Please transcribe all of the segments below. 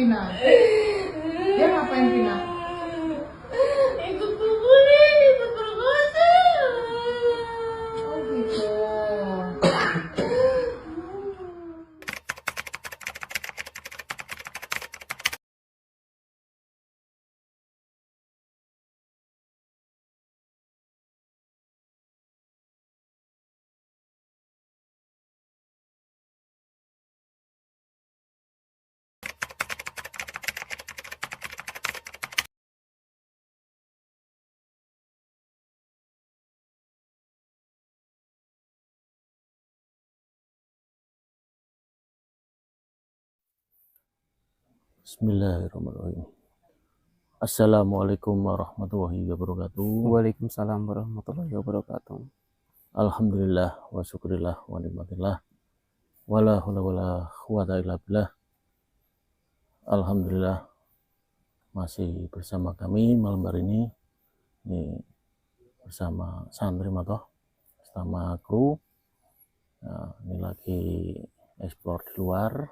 pindah? Dia ngapain pindah? Ikut pukulin, ikut perkosa. Oh gitu. Bismillahirrahmanirrahim. Assalamualaikum warahmatullahi wabarakatuh. Waalaikumsalam warahmatullahi wabarakatuh. Alhamdulillah wa syukurillah wa nikmatillah. Wala hawla wala quwata illa billah. Alhamdulillah masih bersama kami malam hari ini bersama santri matoh, bersama kru. Nah, ini lagi explore di luar.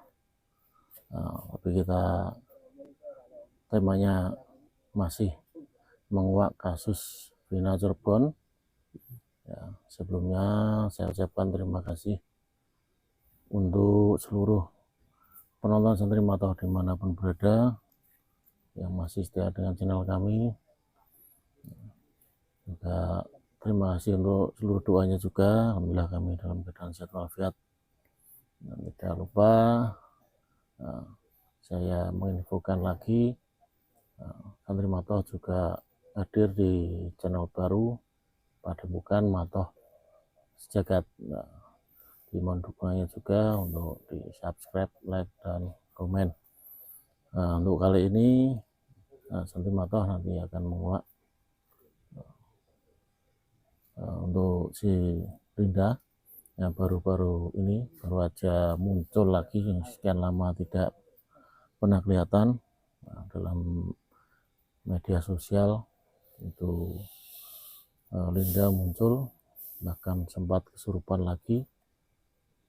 Tapi kita temanya masih menguak kasus Vina Cirebon. Ya, sebelumnya saya ucapkan terima kasih untuk seluruh penonton santri matoh dimanapun berada yang masih setia dengan channel kami. Juga terima kasih untuk seluruh doanya juga. Alhamdulillah kami dalam keadaan sehat walafiat. Dan tidak lupa saya menginfokan lagi santri matoh juga hadir di channel baru Padepokan Matoh Sejagat. Dimohon dukungannya juga untuk di subscribe, like, dan komen. Untuk kali ini santri matoh nanti akan menguak untuk si Linda yang baru-baru ini baru aja muncul lagi, yang sekian lama tidak pernah kelihatan dalam media sosial. Itu Linda muncul, bahkan sempat kesurupan lagi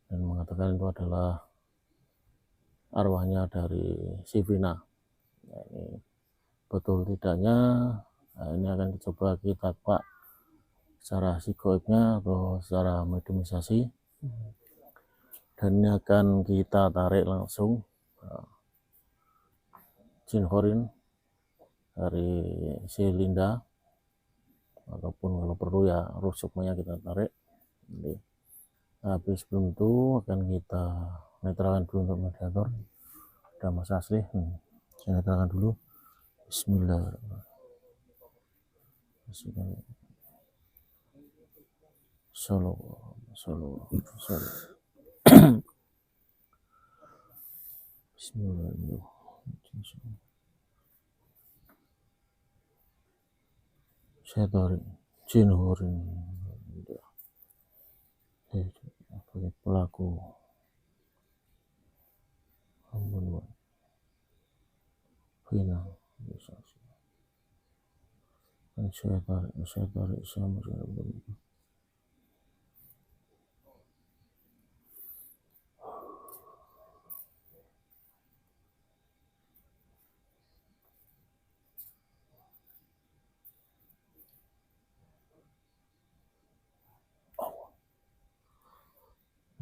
dan mengatakan itu adalah arwahnya dari si Vina. Nah, ini betul tidaknya, ini akan coba kita pak secara psikoidnya atau secara mediumisasi, dan ini akan kita tarik langsung jin horin dari si Linda, ataupun kalau perlu ya rusuknya kita tarik. Jadi, habis sebelum itu akan kita netralkan dulu untuk mediator. Ada Mas Asli, saya netralkan dulu. Bismillahirrahmanirrahim. Bismillahirrahmanirrahim. Saya tarik jin horin sebagai pelaku pembunuhan Vina. Dan saya tarik sama sekali.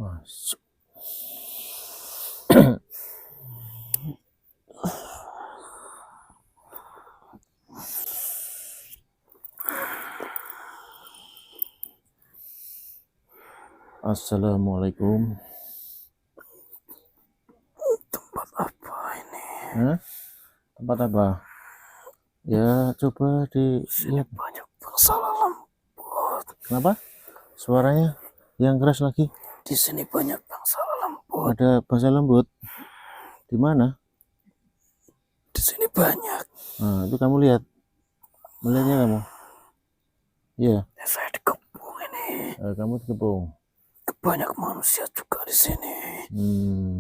Masuk. Assalamualaikum. Tempat apa ini? Tempat apa? Ya coba dilihat. Banyak bangsa lembut. Kenapa? Suaranya yang keras lagi. Di sini banyak bangsa lembut. Ada bangsa lembut. Di mana? Di sini banyak. Nah, itu kamu lihat. Melihatnya kamu? Iya. Saya dikepung ini. Kamu dikepung. Banyak manusia juga di sini.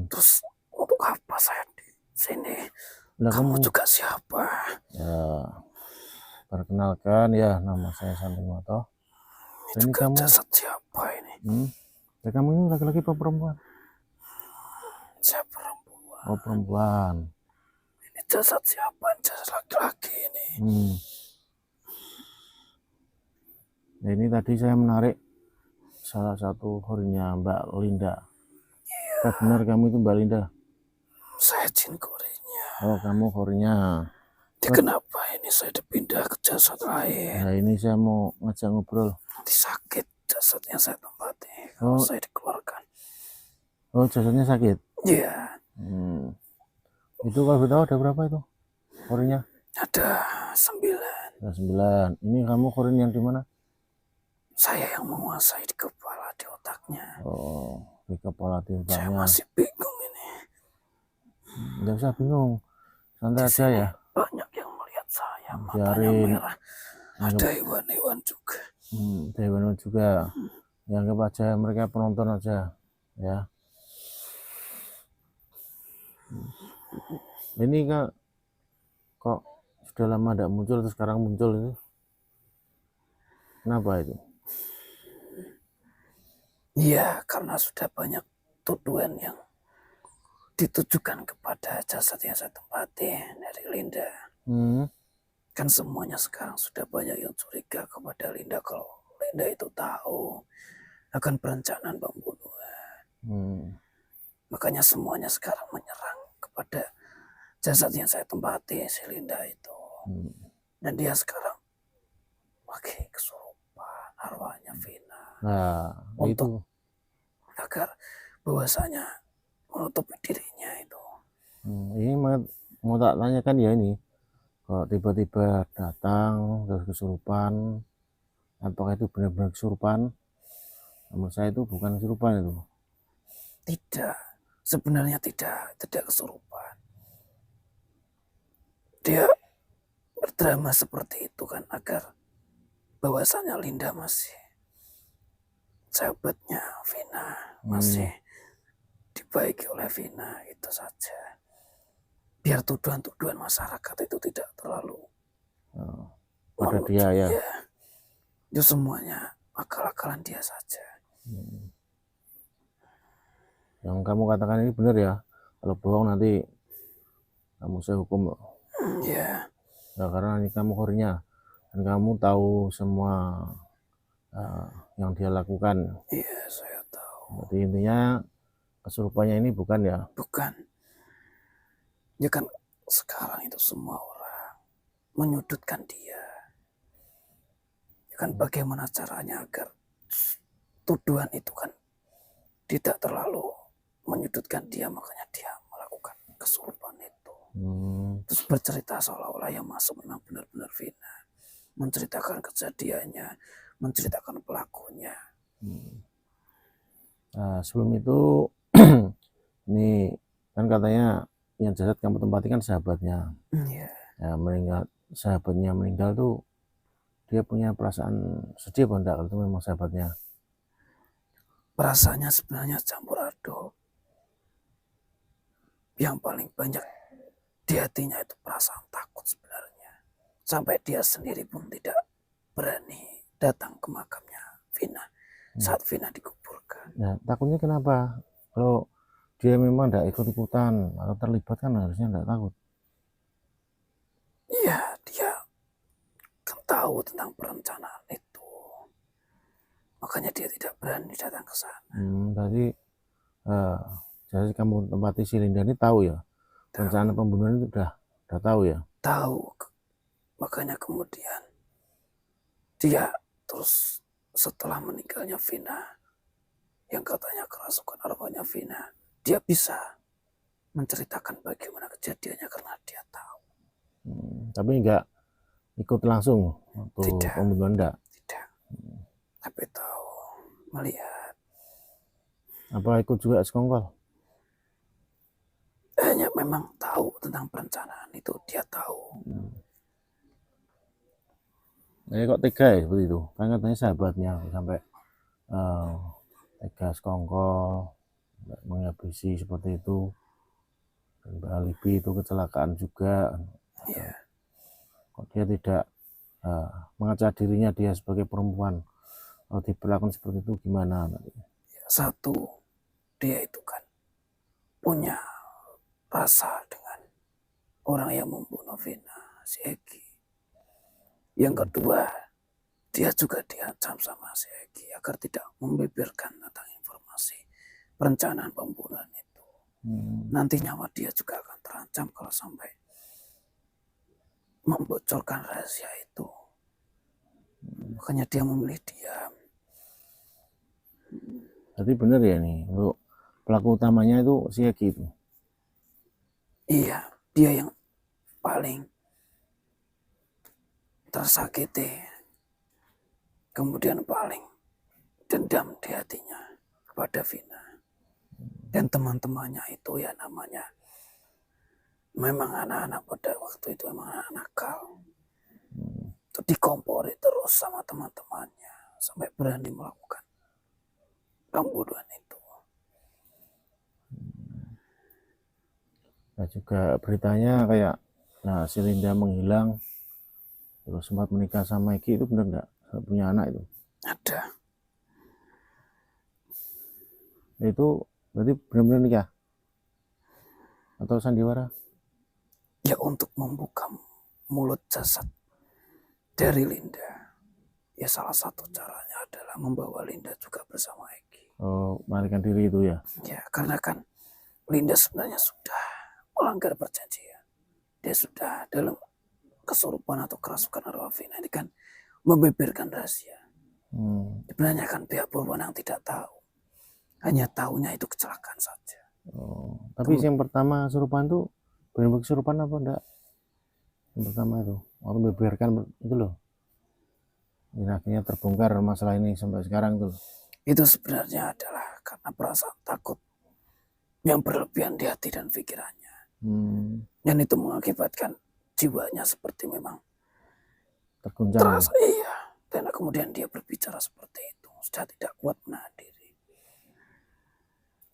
Terus untuk apa saya di sini? Nah, kamu juga siapa? Ya, perkenalkan ya, nama saya Santri Matoh. Ini kamu jasad siapa ini? Ya, kamu ini laki-laki apa perempuan? Saya perempuan. Oh, perempuan. Jasad siapa? Jasad laki-laki ini. Nah, ini tadi saya menarik salah satu horinya Mbak Linda. Apa benar kamu itu Mbak Linda? Saya jin korinya. Oh, kamu horinya. Kenapa ini saya dipindah ke jasad lain? Nah, ini saya mau ngajak ngobrol. Nanti sakit jasad yang saya tempati. Oh. Kalau saya dikeluarkan. Oh, jasadnya sakit? Iya. Itu kalau tahu ada berapa itu horinya? Ada 9. Ada 9. Ini kamu horin yang di mana? Saya yang menguasai di kepala, di otaknya. Oh, di kepala, di Saya otaknya. masih bingung ini. Nggak usah bingung, santai aja ya. Banyak yang melihat saya, matanya Biarin. merah. Ada hewan-hewan juga. Ada hewan juga. Yang aja mereka penonton aja, ya. Ini kok sudah lama tidak muncul, terus sekarang muncul itu. Kenapa itu? Iya, karena sudah banyak tuduhan yang ditujukan kepada jasad yang saya tempati dari Linda. Kan semuanya sekarang sudah banyak yang curiga kepada Linda kalau Linda itu tahu akan perencanaan pembunuhan. Makanya semuanya sekarang menyerang kepada jasad yang saya tempati, si Linda itu. Dan dia sekarang lagi kesurupan arwahnya Vina. Nah, untuk itu agar bahwasanya menutupi dirinya itu. Ini mau tak tanyakan ya ini, kalau tiba-tiba datang terus kesurupan, apakah itu benar-benar kesurupan? Menurut saya itu bukan kesurupan itu. Tidak, sebenarnya tidak kesurupan. Dia berdrama seperti itu kan agar bahwasanya Linda masih sahabatnya Vina, masih dibaiki oleh Vina, itu saja. Biar tuduhan-tuduhan masyarakat itu tidak terlalu pada dia ya. Itu semuanya akal-akalan dia saja. Yang kamu katakan ini benar ya. Kalau bohong nanti kamu saya hukum. Iya. Ya, karena ini kamu horinya dan kamu tahu semua yang dia lakukan. Iya, saya tahu. Jadi intinya kesurupannya ini bukan ya? Bukan. Ya kan sekarang itu semua orang menyudutkan dia. Ya kan bagaimana caranya agar tuduhan itu kan tidak terlalu menyudutkan dia, makanya dia melakukan kesurupan itu. Terus bercerita seolah-olah yang masuk memang benar-benar Vina, menceritakan kejadiannya, menceritakan pelakunya. Nah, sebelum itu ini kan katanya yang jasad kamu tempati kan sahabatnya. Ya, meninggal, sahabatnya meninggal tuh dia punya perasaan sedih apa enggak kalau itu memang sahabatnya? Perasaannya sebenarnya campur aduk. Yang paling banyak di hatinya itu perasaan takut sebenarnya. Sampai dia sendiri pun tidak berani datang ke makamnya Vina saat Vina dikuburkan. Nah, takutnya kenapa? Kalau dia memang tidak ikut-ikutan atau terlibat kan harusnya tidak takut. Iya, dia kan tahu tentang perencanaan itu. Makanya dia tidak berani datang ke sana. Tadi jadi kamu tempati si Linda ini tahu ya? Rencana pembunuhan itu udah tahu ya? Tahu. Makanya kemudian dia terus setelah meninggalnya Vina, yang katanya kerasukan arwahnya Vina, dia bisa menceritakan bagaimana kejadiannya karena dia tahu. Tapi enggak ikut langsung waktu pembunuhan enggak? Tidak. Tapi tahu, melihat. Apa ikut juga sekongkol? Hanya memang tahu tentang perencanaan itu, dia tahu. Nah, kok tega ya seperti itu? Kan katanya sahabatnya sampai tega sekongkol menghabisi seperti itu. Dan alibi itu kecelakaan juga. Iya. Kok dia tidak mengaca dirinya dia sebagai perempuan? Kalau diperlakukan seperti itu gimana? Satu, dia itu kan punya rasa dengan orang yang membunuh Vina, si Egi. Yang kedua, dia juga diancam sama si Egi agar tidak membeberkan tentang informasi perencanaan pembunuhan itu. Nanti nyawa dia juga akan terancam kalau sampai membocorkan rahasia itu. Makanya dia memilih diam. Berarti benar ya nih, untuk pelaku utamanya itu si Egi itu? Iya, dia yang paling tersakiti, kemudian paling dendam di hatinya kepada Vina. Dan teman-temannya itu ya namanya memang anak-anak pada waktu itu memang anak nakal. Itu dikompori terus sama teman-temannya sampai berani melakukan pembunuhan itu. Nah juga beritanya kayak, nah si Linda menghilang terus sempat menikah sama Egi, itu benar nggak? Punya anak itu? Ada. Itu berarti benar-benar nikah atau sandiwara? Ya untuk membuka mulut jasad dari Linda. Ya salah satu caranya adalah membawa Linda juga bersama Egi. Oh, melarikan diri itu ya? Ya karena kan Linda sebenarnya sudah melanggar perjanjian. Dia sudah dalam kesurupan atau kerasukan arwah Vina ini kan membeberkan rahasia. Sebenarnya kan pihak berwenang tidak tahu. Hanya tahunya itu kecelakaan saja. Oh, tapi yang pertama kesurupan tuh benar-benar kesurupan apa enggak? Yang pertama itu, waktu membeberkan itu loh. Ini akhirnya terbongkar masalah ini sampai sekarang tuh. Itu sebenarnya adalah karena perasaan takut yang berlebihan di hati dan pikirannya. Dan itu mengakibatkan jiwanya seperti memang terguncang. Terasa iya. Dan kemudian dia berbicara seperti itu. Sudah tidak kuat menahan diri.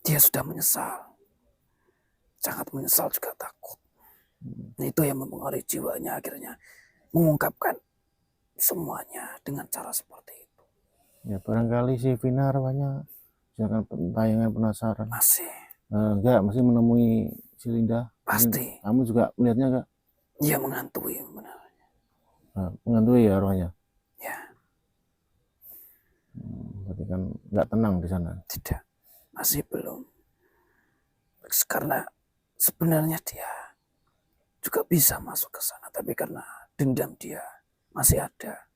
Dia sudah menyesal. Sangat menyesal juga takut. Itu yang mempengaruhi jiwanya akhirnya mengungkapkan semuanya dengan cara seperti itu. Ya barangkali si Vina arwahnya jangan tayangan penasaran. Masih. Enggak, masih menemui si Linda. Pasti. Kamu juga melihatnya enggak? Dia menghantui sebenarnya. Menghantui ya arwahnya? Ya. Berarti kan enggak tenang di sana? Tidak. Masih belum. Karena sebenarnya dia juga bisa masuk ke sana. Tapi karena dendam dia masih ada.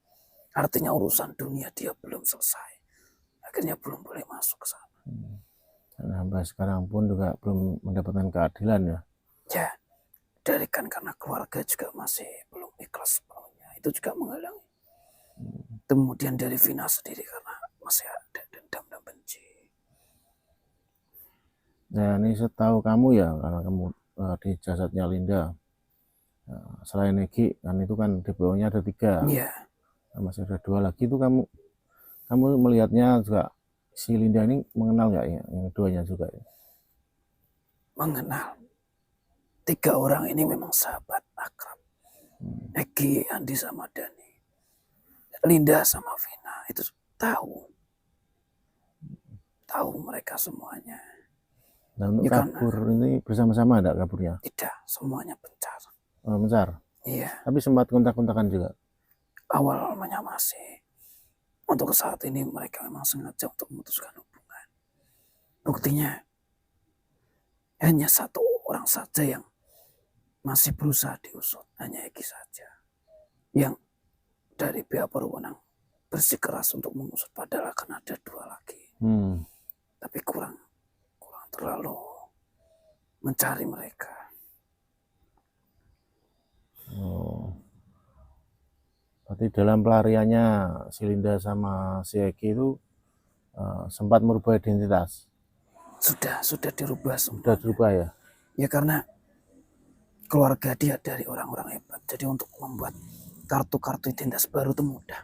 Artinya urusan dunia dia belum selesai. Akhirnya belum boleh masuk ke sana. Dan sampai sekarang pun juga belum mendapatkan keadilan ya? Ya, dari kan karena keluarga juga masih belum ikhlas sepenuhnya. Itu juga menghalangi. Kemudian dari Vina sendiri karena masih ada dendam dan benci. Nah ini setahu kamu ya, karena kamu di jasadnya Linda, selain Egi kan itu kan DPO-nya ada 3. Iya. Masih ada 2 lagi itu kamu melihatnya juga si Linda ini mengenal nggak ya yang keduanya juga ya? Mengenal. 3 orang ini memang sahabat akrab. Egi, Andi sama Dani. Linda sama Vina itu tahu. Tahu mereka semuanya. Nah untuk kabur ini bersama-sama ada kaburnya? Tidak, semuanya pencar. Mencar? Iya. Tapi sempat kontak-kontakan juga? Awalnya masih. Untuk saat ini mereka memang sengaja untuk memutuskan hubungan. Buktinya hanya 1 orang saja yang masih berusaha diusut. Hanya Egi saja. Yang dari pihak berwenang bersikeras untuk mengusut. Padahal akan ada 2 lagi. Tapi kurang terlalu mencari mereka. Oh. Berarti dalam pelariannya si Linda sama si Egi itu sempat merubah identitas? Sudah dirubah semua. Sudah dirubah ya? Ya karena keluarga dia dari orang-orang hebat. Jadi untuk membuat kartu-kartu identitas baru itu mudah.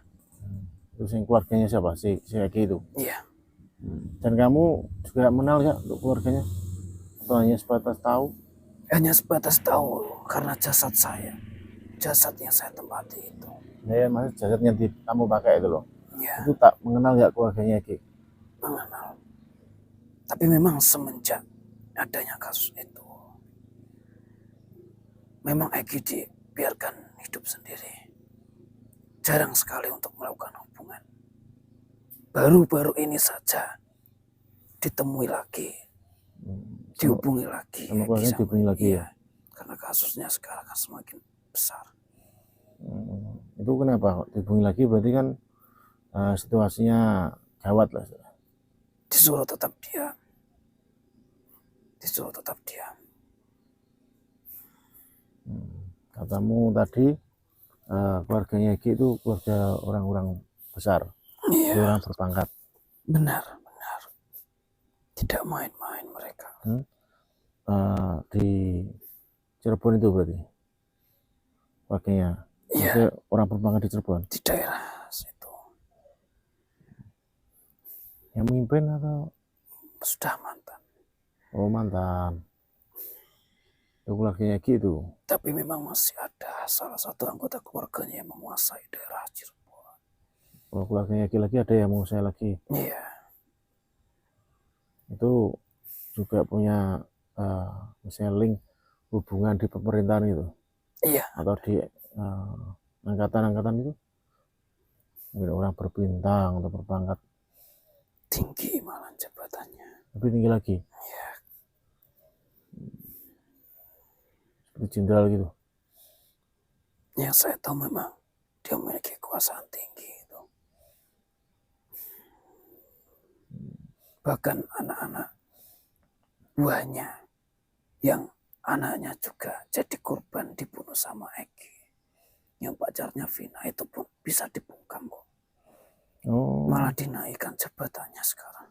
Terus yang keluarganya siapa? Si Egi itu? Iya. Dan kamu juga mengenal ya untuk keluarganya? Atau hanya sebatas tahu? Hanya sebatas tahu karena jasad yang saya tempati itu. Ya, maksud jasad yang kamu pakai itu loh. Ya. Itu tak mengenal ya keluarganya Egi? Mengenal. Tapi memang semenjak adanya kasus itu, memang Egi dibiarkan hidup sendiri. Jarang sekali untuk melakukan hubungan. Baru-baru ini saja ditemui lagi, dihubungi lagi. Sama keluarganya dihubungi lagi ya? Karena kasusnya sekarang kan semakin besar. Itu kenapa kok dihubungi lagi? Berarti kan situasinya gawat lah. Disuruh tetap diam. Disuruh tetap diam. Katamu tadi keluarganya Egi itu keluarga orang-orang besar, Iya, orang berpangkat. benar. Tidak main-main mereka. Di Cirebon itu berarti keluarganya. Iya, Orang berpangkat di Cirebon. di daerah situ. Yang memimpin atau Sudah mantan. oh mantan? Itu keluarganya Egi itu. Tapi memang masih ada salah satu anggota keluarganya yang menguasai daerah Cirebon. Kalau keluarganya Egi lagi ada yang mau saya lagi. Iya. Itu juga punya misalnya link hubungan di pemerintahan itu. Iya. Atau di angkatan-angkatan itu. Mungkin orang berbintang atau berpangkat. Tinggi malah jabatannya. Lebih tinggi lagi. Iya. Seperti jenderal gitu. Yang saya tahu memang dia memiliki kekuasaan tinggi itu. Bahkan anak-anak buahnya yang anaknya juga jadi korban dibunuh sama Egi. Yang pacarnya Vina itu pun bisa dibungkam kok. Oh. Malah dinaikkan jabatannya sekarang.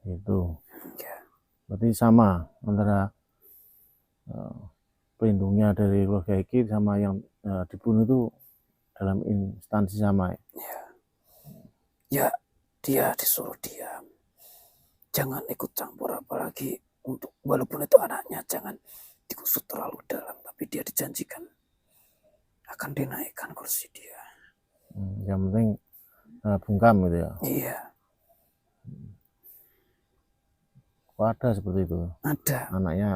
Itu. Ya. Berarti sama antara pelindungnya dari keluarga Egi sama yang dibunuh itu dalam instansi sama. Ya, dia disuruh diam. Jangan ikut campur, apalagi untuk walaupun itu anaknya, jangan dikusut terlalu dalam. Tapi dia dijanjikan akan dinaikkan kursi dia. Yang penting bungkam gitu ya. Iya. Kok ada seperti itu? Ada. Anaknya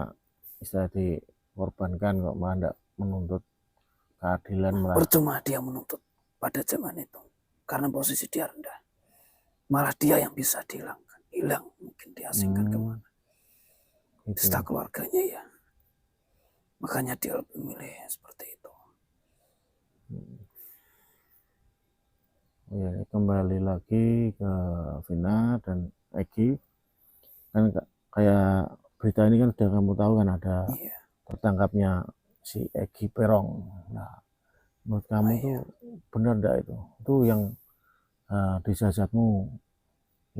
istilah dikorbankan kok malah tidak menuntut keadilan malah. Percuma dia menuntut pada zaman itu. Karena posisi dia rendah. Malah dia yang bisa dihilangkan. Hilang, mungkin diasingkan kemana. Sista keluarganya ya. Makanya dia lebih memilih seperti itu. Ya, kembali lagi ke Vina dan Egi. Kan kayak berita ini kan sudah kamu tahu kan ada tertangkapnya si Egi Perong. Nah, menurut kamu tuh benar enggak itu? Itu yang dijajatmu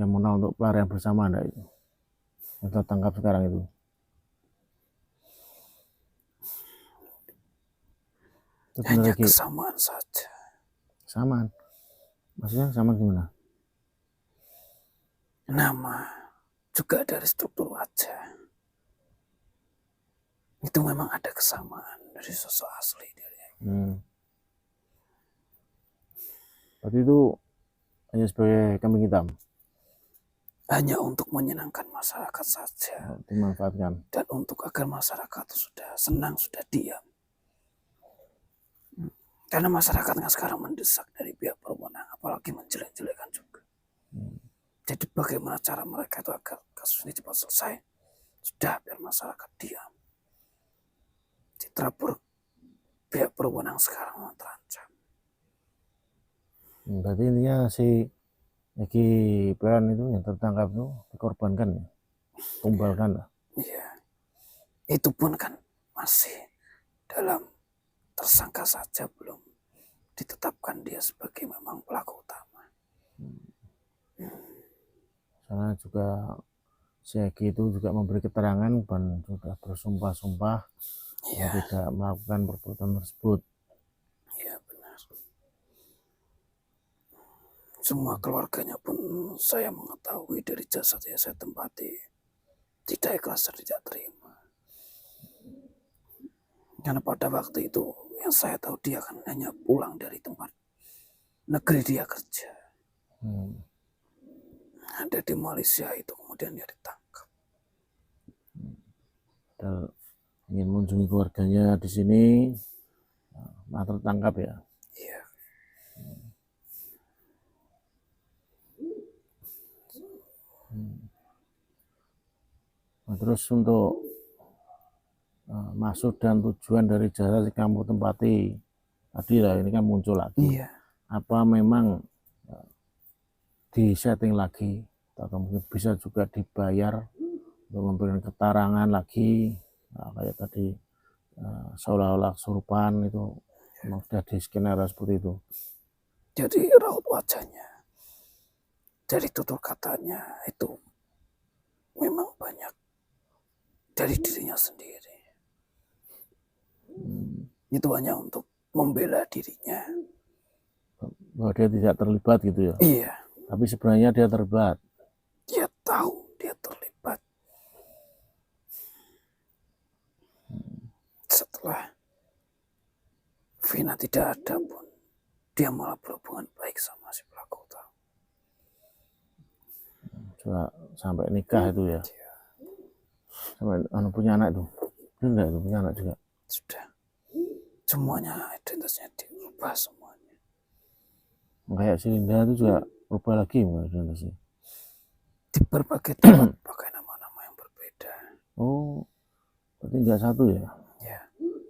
yang menang untuk pelarian bersama enggak itu? Yang tertangkap sekarang itu? Hanya kesamaan saja. Samaan? Maksudnya sama gimana? Nama juga dari struktur wajah. Itu memang ada kesamaan dari sosok asli dia. Berarti itu hanya sebagai kambing hitam? Hanya untuk menyenangkan masyarakat saja. Dimanfaatkan. Dan untuk agar masyarakat sudah senang, sudah diam. Karena masyarakat yang sekarang mendesak dari pihak berwenang, apalagi menjelek-jelekan juga. Jadi bagaimana cara mereka itu agar kasus ini cepat selesai? Sudah, biar masyarakat diam. Citra pihak berwenang sekarang terancam. Berarti intinya si Egi Peron itu yang tertangkap itu dikorbankan ya? Tumbalkan lah. Iya. Itu pun kan masih dalam tersangka saja, belum ditetapkan dia sebagai memang pelaku utama. Karena juga si Egi itu juga memberi keterangan dan sudah bersumpah-sumpah tidak melakukan perbuatan tersebut. Iya, benar. Semua keluarganya pun saya mengetahui dari jasad yang saya tempati tidak ikhlas dan tidak terima. Karena pada waktu itu yang saya tahu dia kan hanya pulang dari tempat negeri dia kerja. Ada di Malaysia itu, kemudian dia ditangkap. ingin mengunjungi keluarganya di sini, malah tertangkap ya. Iya. Nah, terus untuk maksud dan tujuan dari jasa yang kamu tempati tadi lah, ini kan muncul lagi. Iya. Apa memang di setting lagi, atau mungkin bisa juga dibayar untuk memberikan keterangan lagi, kayak tadi seolah-olah kesurupan itu memang sudah di skenario seperti itu. Jadi raut wajahnya, dari tutur katanya itu memang banyak dari dirinya sendiri. Itu hanya untuk membela dirinya. Bahwa dia tidak terlibat gitu ya. Iya. Tapi sebenarnya dia terlibat. Dia tahu dia terlibat. Setelah Vina tidak ada pun, dia malah berhubungan baik sama si pelaku utama. Juga sampai nikah itu ya. Sampai punya anak itu. Enggak itu punya anak juga. Sudah. Semuanya identitasnya dirubah semuanya. Kayak si Linda itu juga rubah lagi identitasnya. Di berbagai tempat pakai nama-nama yang berbeda. Oh, berarti enggak satu ya? Ya.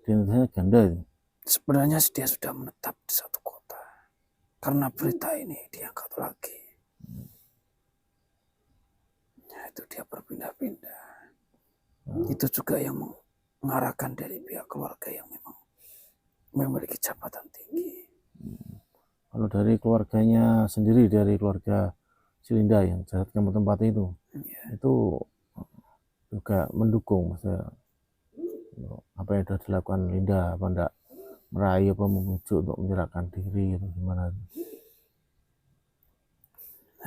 Identitasnya ganda itu. Sebenarnya dia sudah menetap di satu kota. Karena berita ini diangkat lagi. Ya, itu dia berpindah-pindah. Itu juga yang mengarahkan dari pihak keluarga yang memang memiliki jabatan tinggi. Kalau dari keluarganya sendiri, dari keluarga si Linda yang jahat kamu tempati itu, itu juga mendukung, maksudnya apa yang sudah dilakukan Linda, apa enggak merayu apa membujuk untuk menyerahkan diri atau gimana?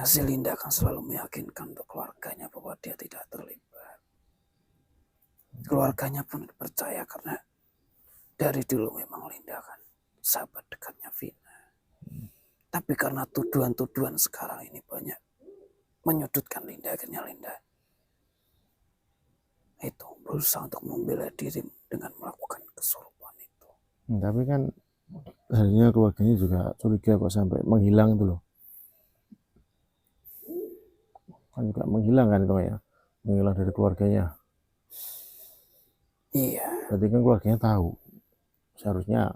Si Linda akan selalu meyakinkan untuk keluarganya bahwa dia tidak terlibat. Keluarganya pun percaya karena dari dulu memang Linda kan sahabat dekatnya Vina. Tapi karena tuduhan-tuduhan sekarang ini banyak menyudutkan Linda, akhirnya Linda itu berusaha untuk membela diri dengan melakukan kesurupan itu. Tapi kan akhirnya keluarganya juga curiga kok sampai menghilang itu loh. Kan juga menghilang kan itu ya, menghilang dari keluarganya. Iya. Berarti kan keluarganya tahu. Seharusnya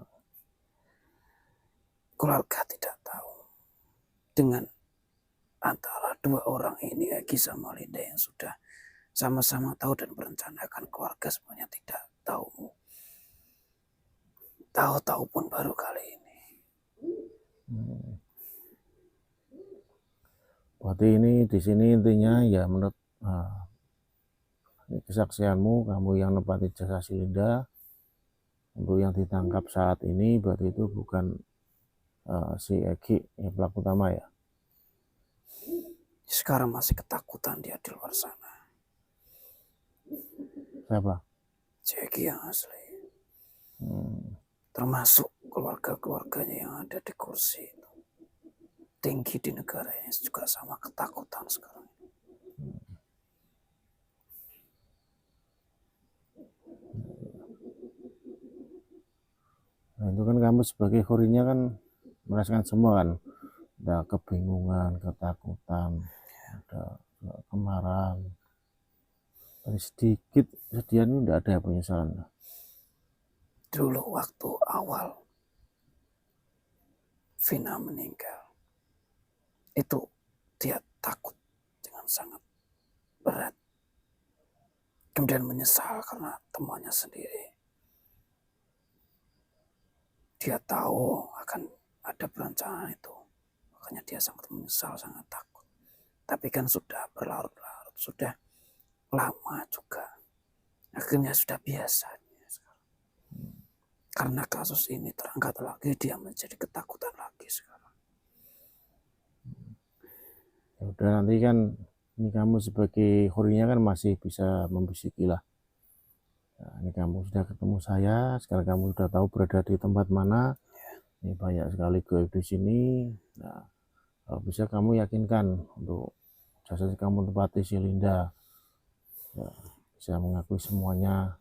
keluarga tidak tahu. Dengan antara dua orang ini, Egi sama Linda yang sudah sama-sama tahu dan merencanakan, keluarga semuanya tidak tahu. Tahu-tahu pun baru kali ini. Berarti ini di sini intinya ya menurut kesaksianmu, kamu yang nepati jasa si Linda, untuk yang ditangkap saat ini berarti itu bukan si Egi yang pelaku utama ya? Sekarang masih ketakutan dia di luar sana. Siapa? Si Egi yang asli. Termasuk keluarga-keluarganya yang ada di kursi itu. Tinggi di negara ini juga sama ketakutan sekarang. Nah itu kan kamu sebagai khurinya kan merasakan semua kan, ada kebingungan, ketakutan, ada kemarahan. Dari sedikit kesedihan itu tidak ada penyesalan. Dulu waktu awal Vina meninggal, itu dia takut dengan sangat berat. Kemudian menyesal karena temannya sendiri. Dia tahu akan ada perencanaan itu. Makanya dia sangat menyesal, sangat takut. Tapi kan sudah berlarut-larut, sudah lama juga. Akhirnya sudah biasa. Karena kasus ini terangkat lagi, dia menjadi ketakutan lagi sekarang. Ya udah, nanti kan ini kamu sebagai khurinya kan masih bisa membisiki lah. Nah, ini kamu sudah ketemu saya, sekarang kamu sudah tahu berada di tempat mana. Ini banyak sekali gaib di sini. Nah, kalau bisa kamu yakinkan untuk jasa kamu tempati si Linda, ya, bisa mengakui semuanya.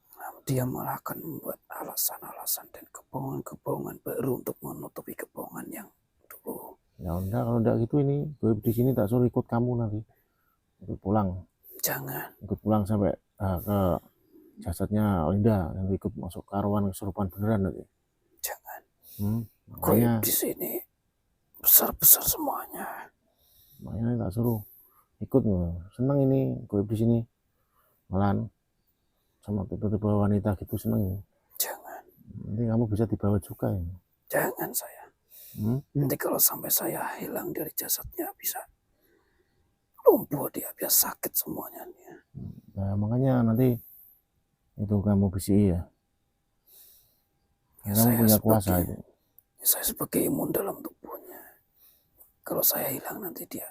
dia malah akan membuat alasan-alasan dan kebohongan-kebohongan baru untuk menutupi kebohongan yang dulu. Ya udah, kalau enggak gitu ini gue di sini tak suruh ikut kamu nanti, ikut pulang. Jangan. Ikut pulang sampai ke jasadnya Linda, nanti ikut masuk karuan kesurupan beneran nanti. Jangan. Makanya di sini besar-besar semuanya. Makanya tak suruh ikut. Seneng ini gue di sini, malah sama tipe-tipe wanita gitu seneng. Jangan. Nanti kamu bisa dibawa juga ya. Jangan saya. Nanti kalau sampai saya hilang dari jasadnya bisa lumpuh dia, bisa sakit semuanya dia. Nah, makanya nanti itu kamu bisi ya. Kamu punya kuasa itu. Saya sebagai imun dalam tubuhnya. Kalau saya hilang nanti dia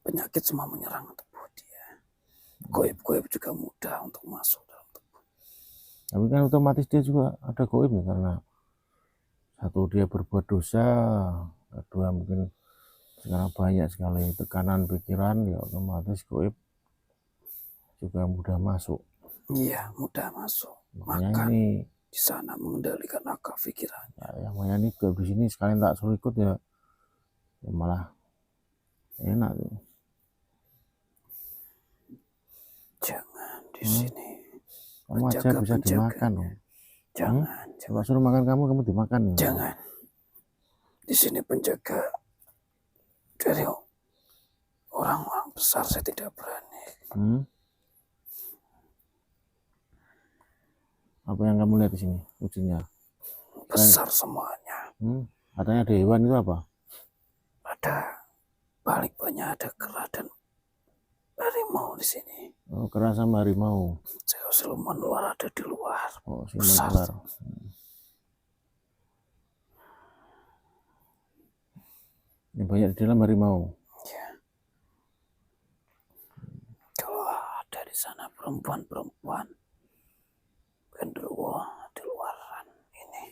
penyakit semua menyerang tubuh dia. Goib-goib juga mudah untuk masuk dalam tubuh. Tapi kan otomatis dia juga ada goib nih, karena satu dia berbuat dosa, kedua mungkin sekarang banyak sekali tekanan pikiran, ya otomatis goib juga mudah masuk. Iya, mudah masuk. Makanya Makan ini di sana mengendalikan akal pikiran. ya makanya ini goib di sini sekalian tak suruh ikut ya malah enak tuh. Jangan di sini. Kamu aja bisa dimakan loh. Jangan. Kalau suruh makan kamu dimakan. Jangan. Di sini penjaga dari orang-orang besar saya tidak berani. Apa yang kamu lihat di sini wujudnya? Besar semuanya. Katanya dewan itu apa? Ada paling banyak ada kera dan harimau di sini. Oh, kera sama harimau. Siluman ular ada di luar. Oh, siluman ular. Yang banyak di dalam harimau. Ya. Kalau ada di sana perempuan-perempuan genderuwo di luaran ini,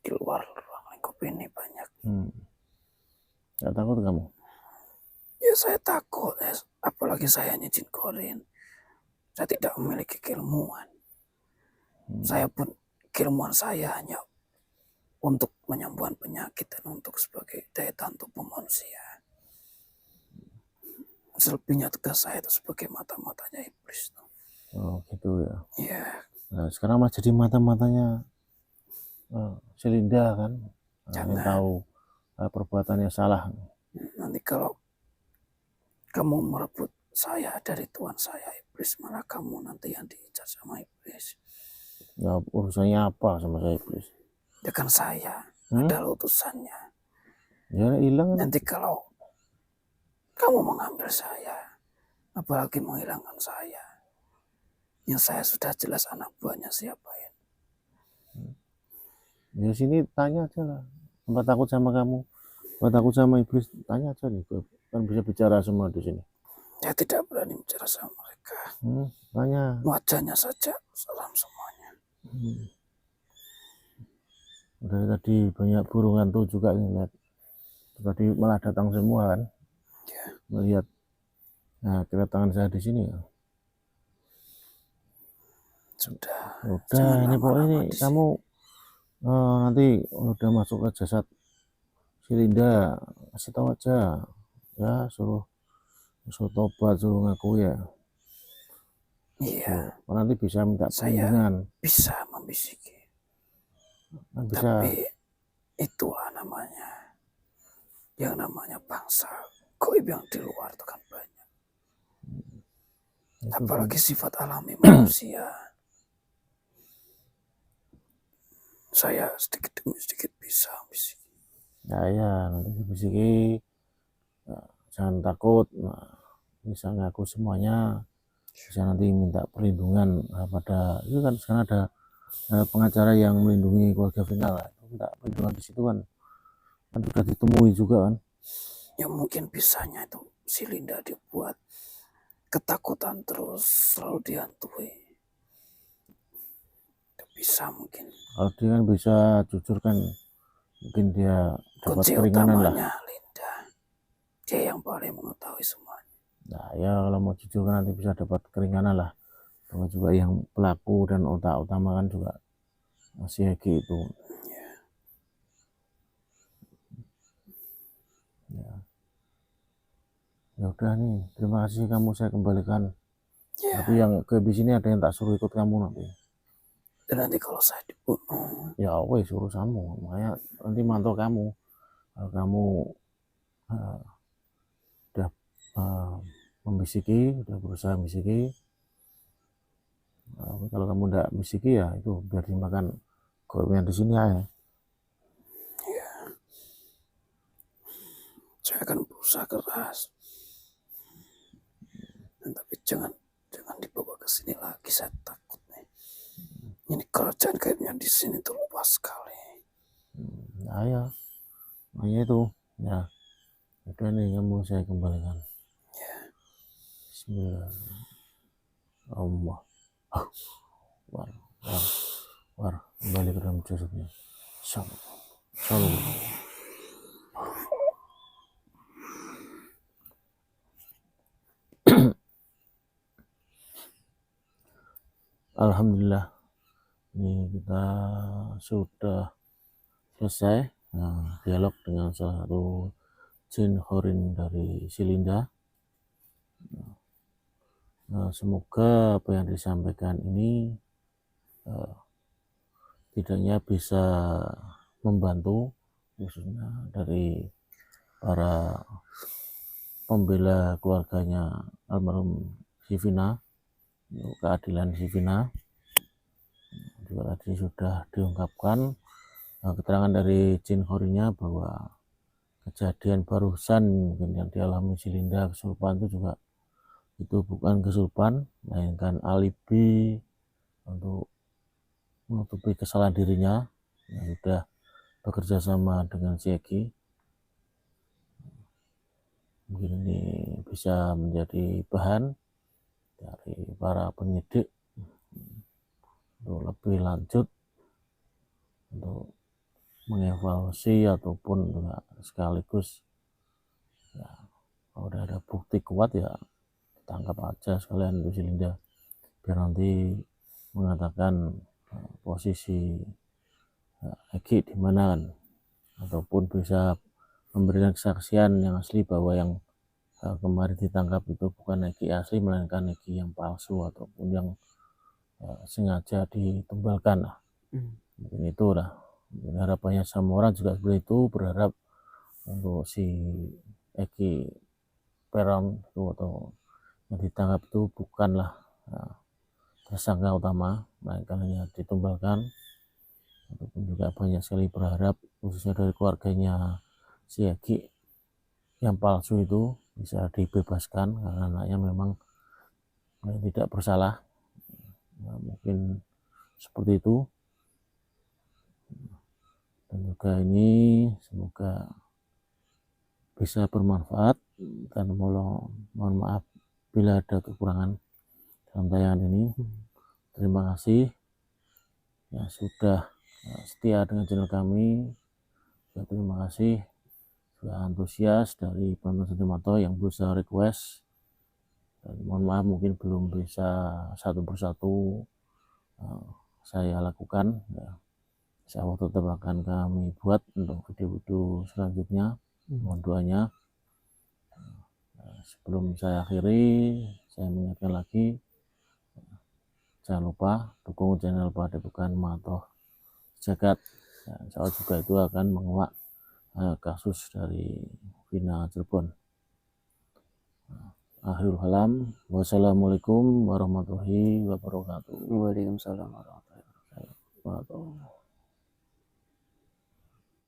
di luar ruang lingkup ini banyak. Gak takut kamu? Ya saya takut, apalagi saya hanya jin korin. Saya tidak memiliki keilmuan. Saya pun keilmuan saya hanya untuk penyembuhan penyakit dan untuk sebagai daya tahan tubuh manusia. Selebihnya tugas saya itu sebagai mata-matanya iblis. Oh gitu ya. Iya. Nah, sekarang malah jadi mata-matanya si Linda kan. Jangan tahu perbuatannya salah. Nanti kalau kamu merebut saya dari Tuhan saya iblis, malah kamu nanti yang diincar sama iblis. Ya urusannya apa sama saya iblis? Ya kan saya adalah utusannya. Ya hilang. Nanti kalau kamu mengambil saya, apalagi menghilangkan saya, yang saya sudah jelas anak buahnya siapa ya? Ya sini tanya aja lah. Tempat takut sama kamu, tempat takut sama iblis, tanya aja nih. Kan bisa bicara semua di sini. Saya tidak berani bicara sama mereka. Tanya. Wajahnya saja salam semuanya. Dari tadi banyak burung hantu juga ngeliat. Tadi malah datang semua kan. Ya. Melihat kedatangan saya di sini ya. Udah ini pokoknya ini kamu nanti udah masuk ke jasad si Linda, kasih tahu aja ya, suruh tobat, suruh ngaku ya. Iya. Nanti bisa minta perlindungan. Bisa membisiki. Bisa. Tapi itulah namanya. Yang namanya bangsa goib yang di luar itu kan banyak. Apalagi sifat alami manusia. Saya sedikit demi sedikit bisa membisiki. Ya nanti bisiki. Jangan takut. Bisa ngaku semuanya. Bisa nanti minta perlindungan pada itu kan sekarang ada pengacara yang melindungi keluarga final. Minta perlindungan di situ kan sudah ditemui juga kan. Ya mungkin bisanya itu si Linda dibuat ketakutan terus selalu dihantui. Bisa mungkin. Kalau dia kan bisa jujur kan mungkin dia dapat kunci keringanan lah. Linda. Dia yang paling mengetahui semuanya. Nah ya kalau mau jujur kan nanti bisa dapat keringanan lah bahwa juga yang pelaku dan otak utama kan juga si Egi itu. Ya udah nih, terima kasih kamu saya kembalikan. Tapi yang ke bis ini ada yang tak suruh ikut kamu nanti. Dan nanti kalau saya dibunuh, Ya wes urusanmu, makanya nanti mantau kamu. Kalau kamu udah membisiki, udah berusaha membisiki, kalau kamu udah bisiki ya itu biar dimakan gorengan di sini aja. saya akan berusaha keras. Tapi jangan dibawa ke sini lagi, saya takut nih. Ini kerajaan gaibnya di sini tuh luas sekali. Nah ya, makanya itu ya. Udah nih kamu saya kembalikan. Bismillah. Allah. War, kembali ke dalam jasadnya. Salam. Alhamdulillah, ini kita sudah selesai dialog dengan salah satu jin Horin dari Silinda. Semoga apa yang disampaikan ini tidaknya bisa membantu khususnya dari para pembela keluarganya almarhum Sivina, keadilan Sivina. Juga tadi sudah diungkapkan keterangan dari jin Horinnya bahwa kejadian barusan mungkin yang dialami Silinda kesurupan itu juga itu bukan kesurupan, melainkan alibi untuk menutupi kesalahan dirinya yang sudah bekerja sama dengan si Egi. Mungkin ini bisa menjadi bahan dari para penyidik untuk lebih lanjut untuk mengevaluasi ataupun juga sekaligus ya, kalau udah ada bukti kuat ya tangkap aja sekalian itu Silinda biar nanti mengatakan posisi Egi di mana kan, ataupun bisa memberikan kesaksian yang asli bahwa yang kemarin ditangkap itu bukan Egi asli melainkan Egi yang palsu ataupun yang sengaja ditumbalkan lah. Mungkin itu lah, mungkin harapannya sama orang juga seperti itu, berharap untuk si Egi Peron itu atau yang ditangkap itu bukanlah tersangka utama melainkan hanya ditumbalkan. Ataupun juga banyak sekali berharap khususnya dari keluarganya si Egi yang palsu itu bisa dibebaskan karena anaknya memang tidak bersalah. Nah, mungkin seperti itu. Dan juga ini semoga bisa bermanfaat dan mohon maaf bila ada kekurangan dalam tayangan ini. Terima kasih yang sudah setia dengan channel kami. Terima kasih sudah antusias dari penonton Sentimato yang berusaha request. Dan mohon maaf mungkin belum bisa satu persatu saya lakukan ya. Insya Allah tetap akan kami buat untuk video-video selanjutnya. Mohon doanya. Sebelum saya akhiri, saya mengingatkan lagi, jangan lupa dukung channel Padepokan Matoh Jagat. Ya, insya Allah juga itu akan menguak kasus dari Vina Cirebon. Akhirul kalam, wassalamualaikum warahmatullahi wabarakatuh. Waalaikumsalam warahmatullahi wabarakatuh.